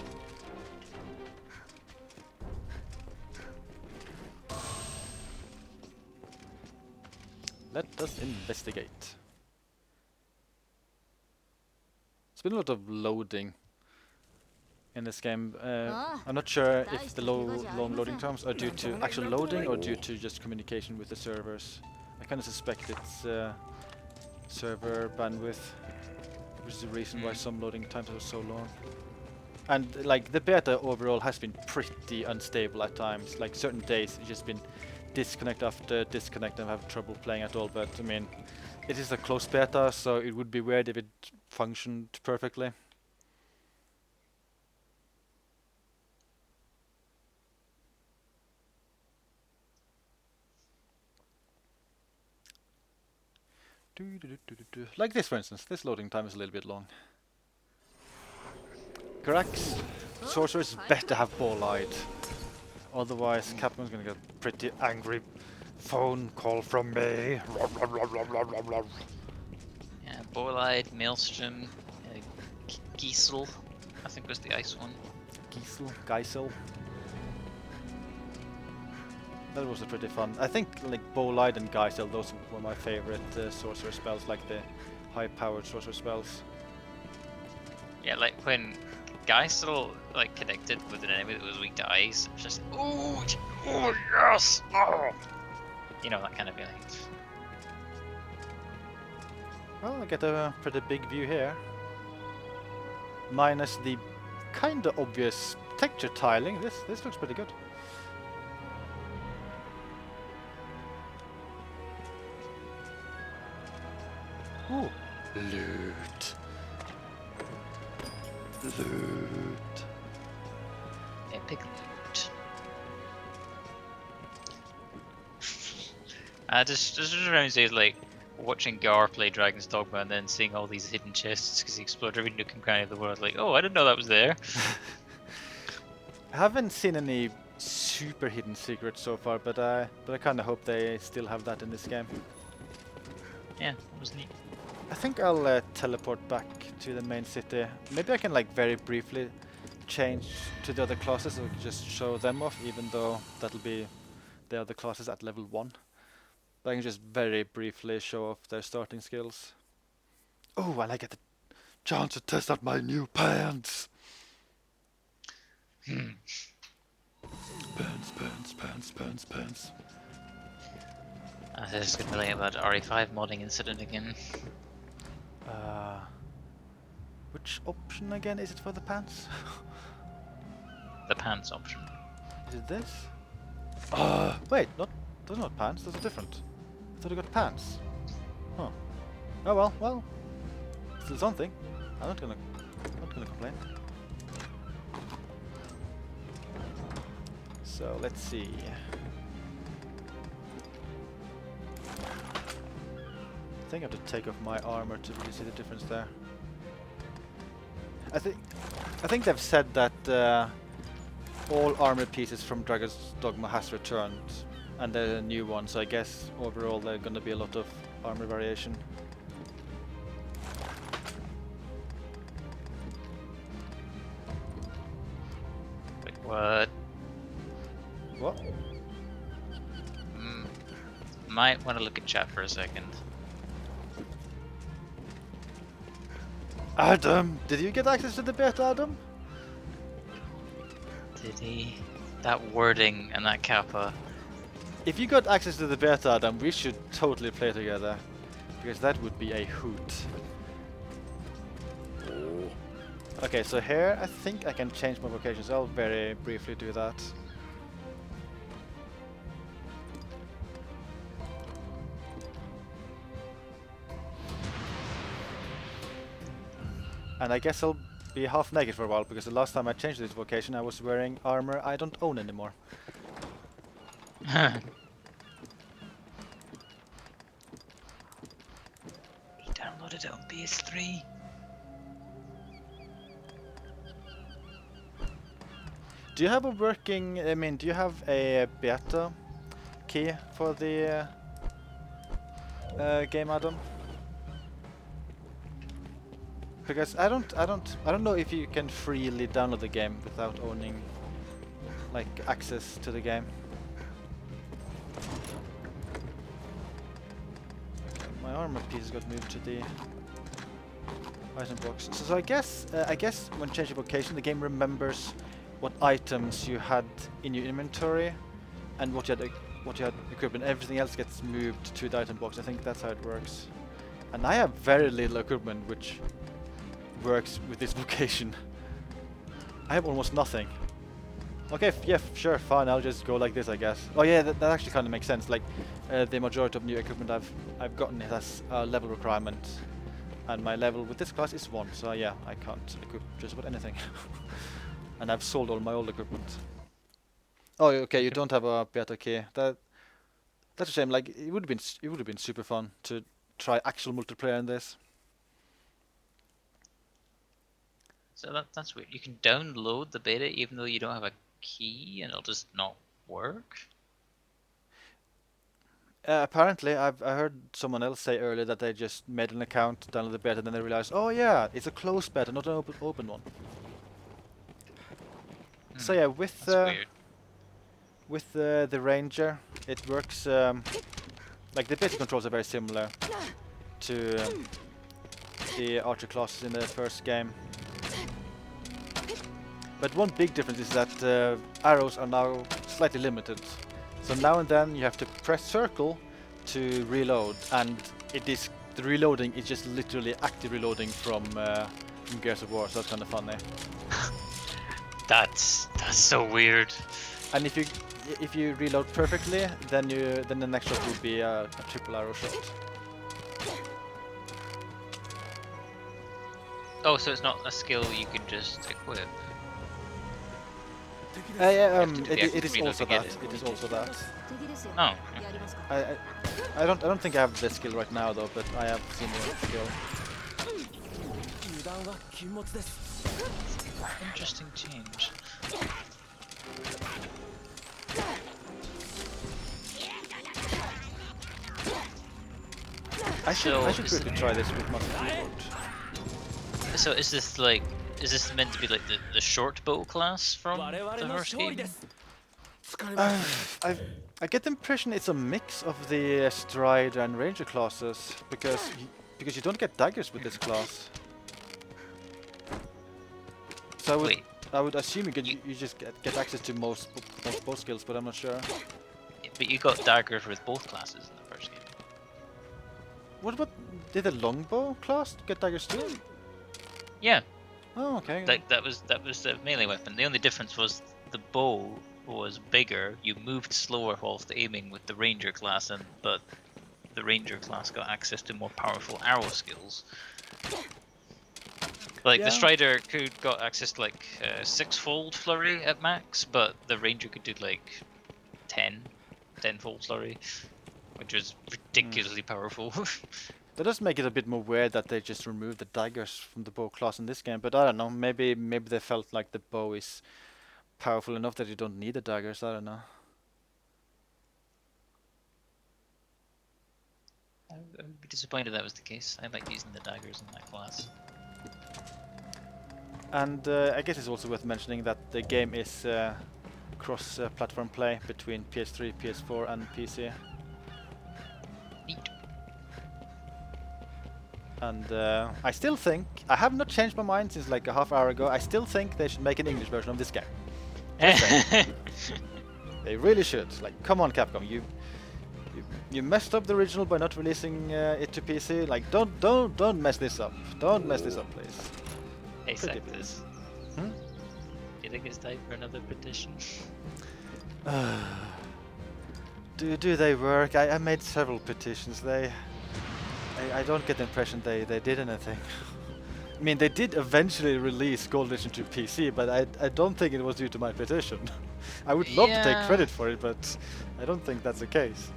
Let us investigate. It's been a lot of loading in this game. I'm not sure if the long loading times are due to actual loading or due to just communication with the servers. I kind of suspect it's server bandwidth, which is the reason why some loading times are so long. And like the beta overall has been pretty unstable at times. Like certain days it's just been disconnect after disconnect and have trouble playing at all. But I mean, it is a closed beta, so it would be weird if it functioned perfectly. Like this, for instance. This loading time is a little bit long. Grax, sorcerers better have ball-eyed. Otherwise, Capcom's gonna get a pretty angry phone call from me. Yeah, Boilide, Maelstrom, Giesel, I think was the ice one. Geisel. That was a pretty fun. I think like Bolide and Geisel, those were my favorite sorcerer spells, like the high-powered sorcerer spells. Yeah, like when Geisel like connected with an enemy that was weak to ice, it's just oh yes, oh. You know, that kind of feeling. Well, I get a pretty big view here. Minus the kinda obvious texture tiling. This looks pretty good. Ooh. Loot. Loot. Epic loot. Just reminds me of like watching Gar play Dragon's Dogma and then seeing all these hidden chests because he explored every nook and cranny of the world. Like, oh, I didn't know that was there. I haven't seen any super hidden secrets so far, but I kind of hope they still have that in this game. Yeah, that was neat. I think I'll teleport back to the main city. Maybe I can like very briefly change to the other classes and just show them off, even though that'll be the other classes at level 1. But I can just very briefly show off their starting skills. Oh, and I get the chance to test out my new pants! Pants. This is going to be like about RE5 modding incident again. Which option again is it for the pants? The pants option. Is it this? Wait, those are not pants, those are different. I thought I got pants. Huh. Oh well, still something. I'm not gonna complain. So let's see. I think I have to take off my armor to really see the difference there. I think they've said that all armor pieces from Dragon's Dogma has returned, and they're a new one. So I guess overall there's gonna be a lot of armor variation. Wait, what? What? Might want to look at chat for a second. Adam, did you get access to the beta, Adam? Did he? That wording and that kappa. If you got access to the beta, Adam, we should totally play together, because that would be a hoot. Okay, so here I think I can change my vocations. I'll very briefly do that. And I guess I'll be half naked for a while, because the last time I changed this vocation I was wearing armor I don't own anymore. He downloaded it on PS3. Do you have a working, I mean, do you have a beta key for the game, Adam? Because I don't know if you can freely download the game without owning like access to the game. Okay, my armor piece got moved to the item box. So I guess when changing vocation, the game remembers what items you had in your inventory and what you had equipped, and everything else gets moved to the item box. I think that's how it works. And I have very little equipment which works with this vocation. I have almost nothing. Okay, yeah, sure, fine. I'll just go like this, I guess. Oh yeah, that actually kind of makes sense. Like the majority of new equipment I've gotten it has a level requirement, and my level with this class is 1. So yeah, I can't equip just about anything. And I've sold all my old equipment. Oh, okay, you don't have a beta key. That's a shame. Like it would have been super fun to try actual multiplayer in this. So that's weird. You can download the beta even though you don't have a key, and it'll just not work. Apparently, I heard someone else say earlier that they just made an account, downloaded the beta, and then they realized, oh yeah, it's a closed beta, not an open one. So yeah, with the Ranger, it works. Like the basic controls are very similar to the Archer classes in the first game. But one big difference is that arrows are now slightly limited. So now and then you have to press circle to reload, and the reloading is just literally active reloading from Gears of War. So that's kind of funny. That's so weird. And if you reload perfectly, then the next shot will be a triple arrow shot. Oh, so it's not a skill you can just equip. It is also that. It is also that. Oh. I don't think I have the skill right now though, but I have seen the skill. Interesting change. I should quickly try this with my keyboard. So is this meant to be like the short bow class from the first game? I get the impression it's a mix of the Strider and Ranger classes, because you don't get daggers with this class. So I would assume you just get access to most bow skills, but I'm not sure. Yeah, but you got daggers with both classes in the first game. What did the longbow class get daggers too? Yeah. Oh, okay. Like that was the melee weapon. The only difference was the bow was bigger. You moved slower whilst aiming with the Ranger class, but the Ranger class got access to more powerful arrow skills. Like the Strider got access to like 6-fold flurry at max, but the Ranger could do like 10-fold flurry, which was ridiculously powerful. That does make it a bit more weird that they just removed the daggers from the bow class in this game, but I don't know, maybe they felt like the bow is powerful enough that you don't need the daggers, I don't know. I would be disappointed if that was the case. I like using the daggers in that class. And I guess it's also worth mentioning that the game is cross-platform play between PS3, PS4 and PC. Neat. And I still think, I have not changed my mind since like a half hour ago, I still think they should make an English version of this game. They really should. Like, come on Capcom, you messed up the original by not releasing it to PC. Like, don't mess this up. Don't mess this up, please. Hey, Sectors. Hmm? Do you think it's time for another petition? Do they work? I made several petitions. I don't get the impression they did anything. I mean, they did eventually release Gold Edition to PC, but I don't think it was due to my petition. I would love to take Yeah. credit for it, but I don't think that's the case.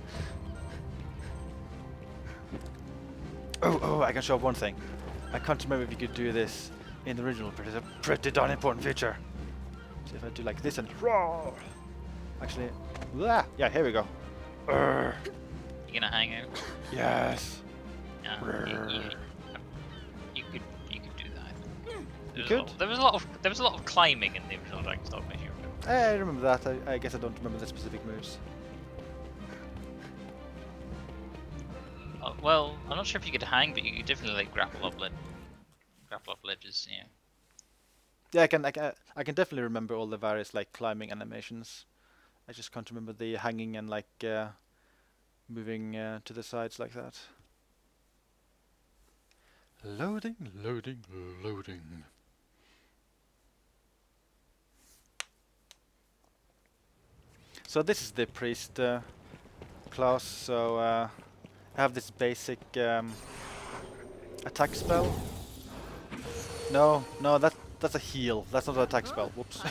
Oh, I can show one thing. I can't remember if you could do this in the original, but it's a pretty darn important feature. So if I do like this and roar, actually, yeah, here we go. You gonna hang out? Yes. Yeah. You could do that. You There was a could? lot- There was a lot of climbing in the original Dragon's Dogma. If you remember. I remember that. I guess I don't remember the specific moves. Well, I'm not sure if you could hang, but you could definitely like grapple up ledges. Yeah. Yeah, I can definitely remember all the various like climbing animations. I just can't remember the hanging and like moving to the sides like that. Loading, loading, loading. So this is the priest class. So I have this basic attack spell. No, that's a heal. That's not an attack spell. Whoops.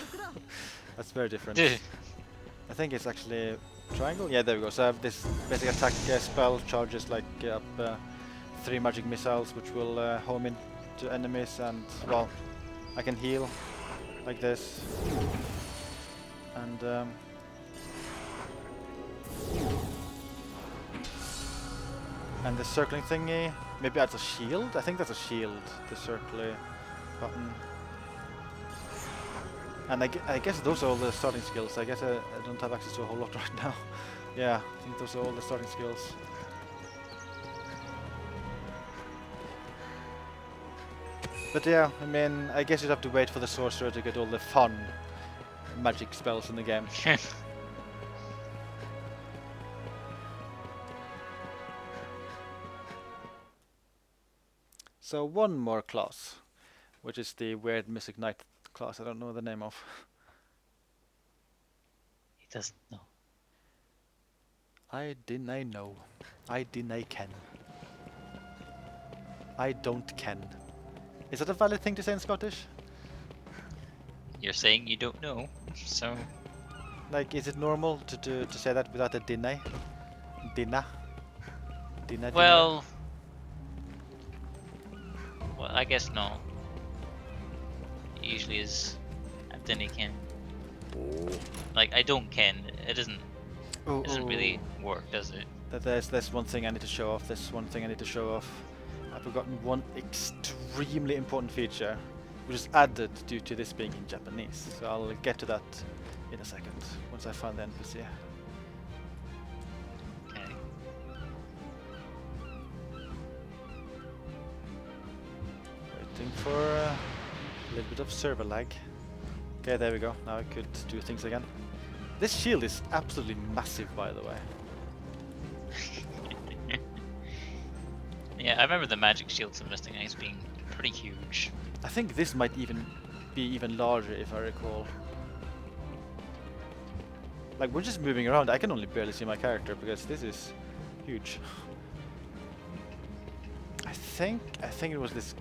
That's very different. I think it's actually triangle. Yeah, there we go. So I have this basic attack spell, charges like up 3 magic missiles, which will home into enemies, and well, I can heal like this. And the circling thingy, maybe that's a shield? I think that's a shield, the circly button. And I guess those are all the starting skills. I guess I don't have access to a whole lot right now. Yeah, I think those are all the starting skills. But yeah, I mean, I guess you'd have to wait for the sorcerer to get all the fun magic spells in the game. So one more class, which is the weird Mystic Knight class. I don't know the name of. He doesn't know. I know. I ken. I don't ken. Is that a valid thing to say in Scottish? You're saying you don't know, so. Like, is it normal to say that without a dinna? Dinna? Dinna? Well, I guess no. It usually is Anthony Ken. Like I don't ken. It doesn't really work, does it? There's one thing I need to show off. There's one thing I need to show off. I've forgotten one extremely important feature, which is added due to this being in Japanese. So I'll get to that in a second once I find the NPC. Okay. Waiting for a little bit of server lag. Okay, there we go. Now I could do things again. This shield is absolutely massive, by the way. Yeah, I remember the magic shields in Mystic Knights being pretty huge. I think this might even be even larger, if I recall. Like, we're just moving around. I can only barely see my character because this is huge. I think it was this.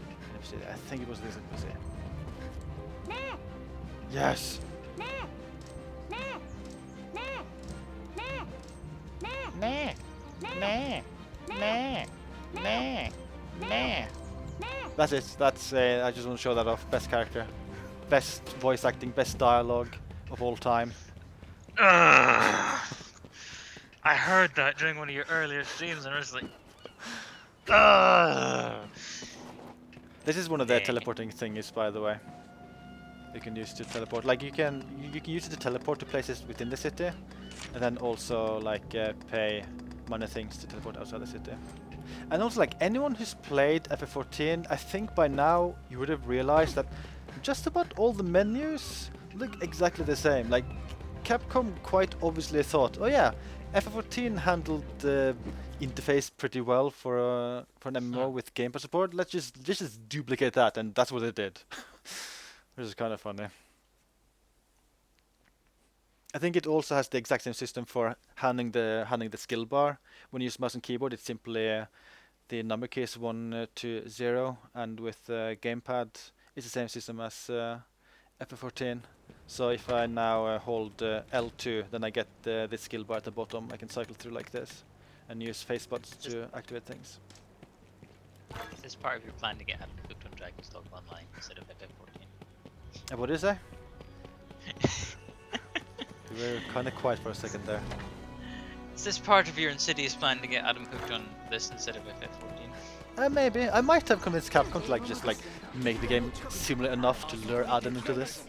I think it was this NPC. Yes. That's it. That's I just want to show that off. Best character, best voice acting, best dialogue of all time. I heard that during one of your earlier streams, and I was like, This is one of their teleporting thingies, by the way. You can use to teleport. Like you can use it to teleport to places within the city, and then also like pay money things to teleport outside the city. And also, like anyone who's played FF14, I think by now you would have realized that just about all the menus look exactly the same. Like Capcom quite obviously thought, oh yeah, FF14 handled the interface pretty well for an MMO with gamepad support. Let's just duplicate that, and that's what it did. Which is kind of funny. I think it also has the exact same system for handling the skill bar. When you use mouse and keyboard, it's simply the number key is 1 to 0, and with gamepad it's the same system as FF14. So if I now hold L2, then I get this skill bar at the bottom. I can cycle through like this and use face buttons to activate things. Is this part of your plan to get Adam hooked on Dragon's Dogma Online instead of FF14? What did you say? You were kind of quiet for a second there. Is this part of your insidious plan to get Adam hooked on this instead of FF14? Maybe. I might have convinced Capcom to just make the game similar enough to lure Adam into this.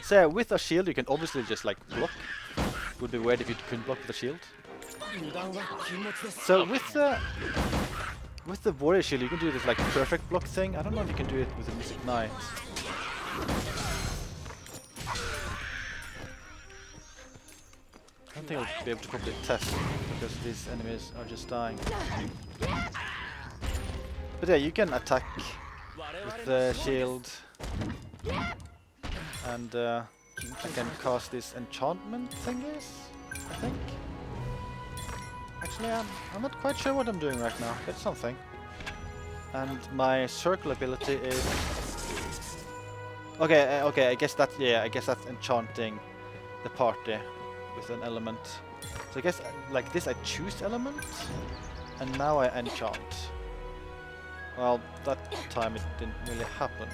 So yeah, with a shield you can obviously just block. Would be weird if you couldn't block with a shield. So with the warrior shield you can do this perfect block thing. I don't know if you can do it with the Mystic Knight. I don't think I'll be able to properly test because these enemies are just dying. But yeah, you can attack with the shield, and I can cast these enchantment thingies, I think. Actually, I'm not quite sure what I'm doing right now. That's something. And my circle ability is okay. I guess that's enchanting the party with an element. So I guess like this I choose element, and now I enchant. Well, that time it didn't really happen.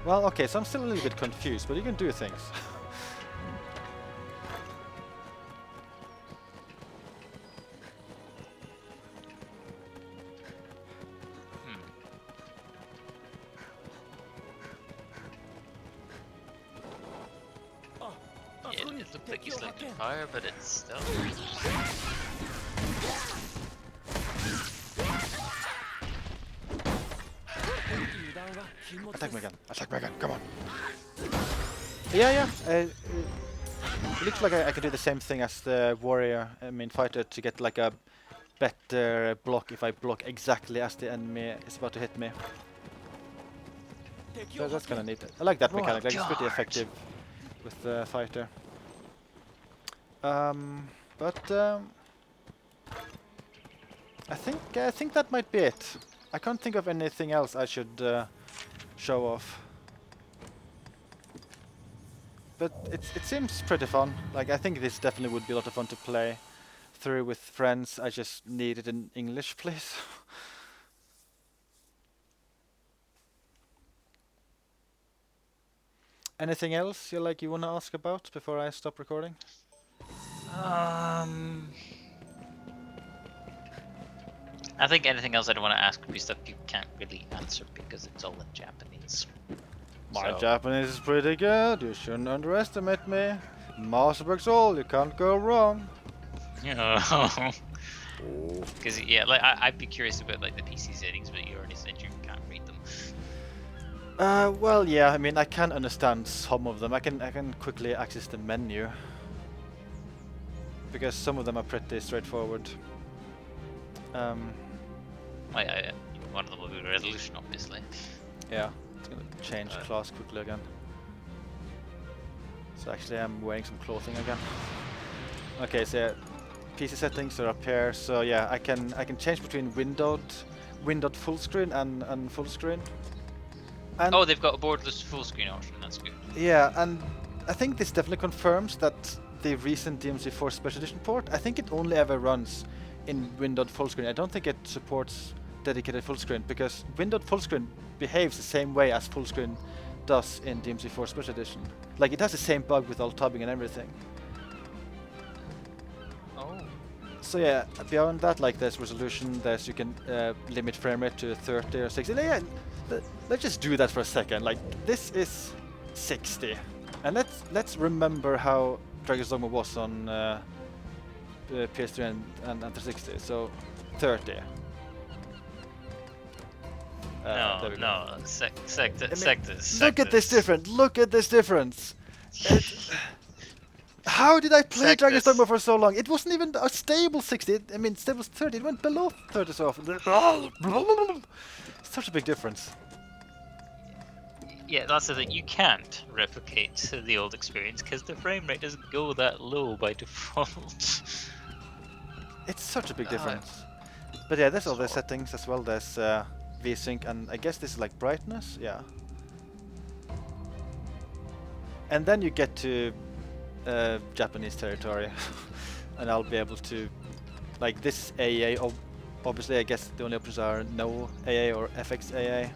Well, okay, so I'm still a little bit confused, but you can do things. Yeah, it looked like you selected fire, but it's still... Attack me again, come on. Yeah, it looks like I can do the same thing as the warrior, fighter, to get like a better block if I block exactly as the enemy is about to hit me. So that's kind of neat. I like that mechanic, it's pretty effective with the fighter. I think that might be it. I can't think of anything else I should show off. But it seems pretty fun. Like, I think this definitely would be a lot of fun to play through with friends. I just need it in English, please. Anything else you wanna ask about before I stop recording? I think anything else I'd want to ask would be stuff you can't really answer because it's all in Japanese. My Japanese is pretty good. You shouldn't underestimate me. Masterworks all, you can't go wrong. Because yeah, like I'd be curious about like the PC settings, but you already said you can't read them. Well, yeah. I can understand some of them. I can quickly access the menu because some of them are pretty straightforward. One of them will be resolution, obviously. Yeah, it's gonna change class quickly again. So actually, I'm wearing some clothing again. Okay, so yeah, PC settings are up here. So yeah, I can change between windowed full screen and full screen. And oh, they've got a borderless full screen option. That's good. yeah, and I think this definitely confirms that the recent DMC4 Special Edition port, I think it only ever runs in windowed full screen. I don't think it supports dedicated full screen because windowed full screen behaves the same way as full screen does in DMC4 Special Edition. Like, it has the same bug with alt tabbing and everything. Oh. So yeah, beyond that, like, there's resolution, you can limit frame rate to 30 or 60. Yeah, let's just do that for a second. Like, this is 60, and let's remember how Dragon's Dogma was on PS3 and 360. So 30. No, sectors. Look at this difference. Look at this difference. How did I play Dragon's Dogma for so long? It wasn't even a stable 60. Stable 30. It went below 30 so often. Such a big difference. Yeah, that's the thing. You can't replicate the old experience because the frame rate doesn't go that low by default. It's such a big difference. But yeah, there's other settings as well. There's VSync, and I guess this is like brightness. Yeah. And then you get to Japanese territory, and I'll be able to, like this AA. Obviously, I guess the only options are no AA or FX AA.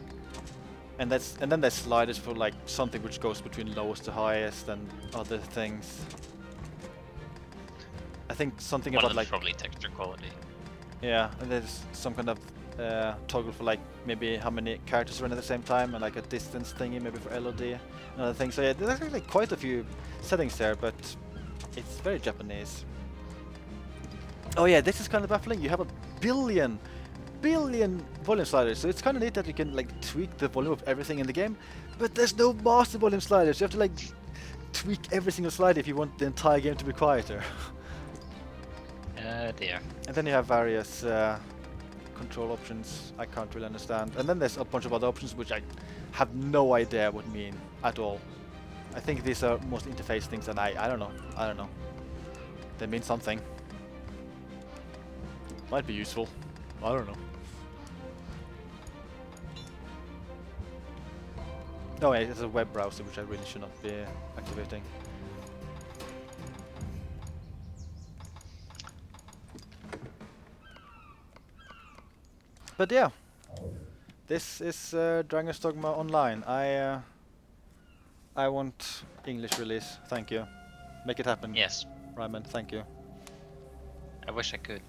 And then there's sliders for like something which goes between lowest to highest and other things. I think something One about of like them's probably texture quality. yeah, and there's some kind of toggle for like maybe how many characters run at the same time, and like a distance thingy maybe for LOD and other things. So yeah, there's actually like quite a few settings there, but it's very Japanese. Oh yeah, this is kind of baffling. You have a billion volume sliders, so it's kind of neat that you can like tweak the volume of everything in the game, but there's no master volume sliders. You have to like tweak every single slider if you want the entire game to be quieter. Dear. And then you have various control options I can't really understand, and then there's a bunch of other options which I have no idea what mean at all. I think these are most interface things, and I don't know. They mean something. Might be useful. I don't know. No, it's a web browser which I really should not be activating. But yeah, this is Dragon's Dogma Online. I want English release. Thank you. Make it happen. Yes, Ryman, thank you. I wish I could.